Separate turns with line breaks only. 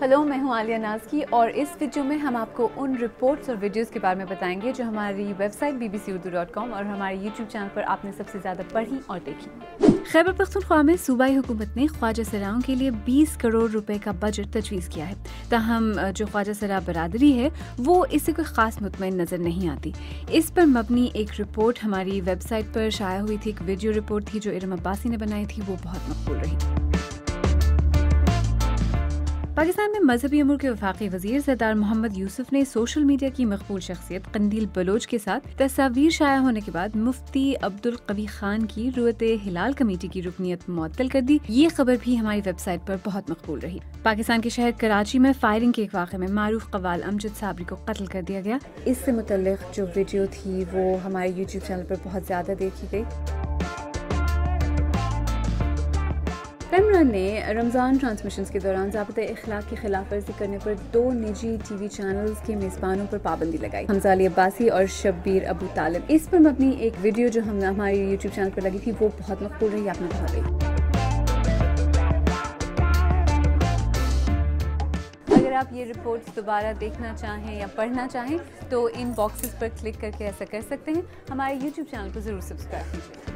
Hello, मैं हूं आलिया नाज़की और इस वीडियो में हम आपको उन रिपोर्ट्स और वीडियोस के बारे में बताएंगे जो हमारी वेबसाइट bbcurdu.com और हमारे यूट्यूब चैनल पर आपने सबसे ज़्यादा पढ़ी और देखी। खैबर पख्तूनख्वा में सूबाई हुकूमत ने ख्वाजा सराओं के लिए 20 करोड़ रुपए का बजट तजवीज़ किया है। ताहम जो ख्वाजा सरा बरादरी है वो इससे कोई ख़ास मुतमईन नज़र नहीं आती। इस पर मबनी एक रिपोर्ट हमारी वेबसाइट पर शाया हुई थी। एक वीडियो रिपोर्ट थी जो इरम अब्बासी ने बनाई थी, वो बहुत मकबूल रही। पाकिस्तान में मजहबी अमूर के वफाकी वजीर सरदार मोहम्मद यूसुफ ने सोशल मीडिया की मकबूल शख्सियत कंदील बलोच के साथ तस्वीर शाया होने के बाद मुफ्ती अब्दुल कवी खान की रुयत हिलाल कमेटी की रुकनीत मुअत्तल कर दी। ये खबर भी हमारी वेबसाइट पर बहुत मकबूल रही। पाकिस्तान के शहर कराची में फायरिंग के एक वाक़े में मारूफ कव्वाल अमजद साबरी को कत्ल कर दिया गया। इससे मुतल्लिक जो वीडियो थी वो हमारे यूट्यूब चैनल पर बहुत ज़्यादा देखी गई। इमरान ने रमज़ान ट्रांसमिशंस के दौरान ज़ाबिता इखलाक की खिलाफ वर्जी करने पर 2 निजी टीवी चैनल्स के मेज़बानों पर पाबंदी लगाई। हमजा अली अब्बासी और शब्बीर अबू तालिब। इस पर मबनी एक वीडियो जो हमारे यूट्यूब चैनल पर लगी थी वो बहुत मकबूल रही, आपने बहुत देखी। अगर आप ये रिपोर्ट्स दोबारा देखना चाहें या पढ़ना चाहें तो इन बॉक्सेस पर क्लिक करके ऐसा कर सकते हैं। हमारे यूट्यूब चैनल को ज़रूर सब्सक्राइब कीजिए।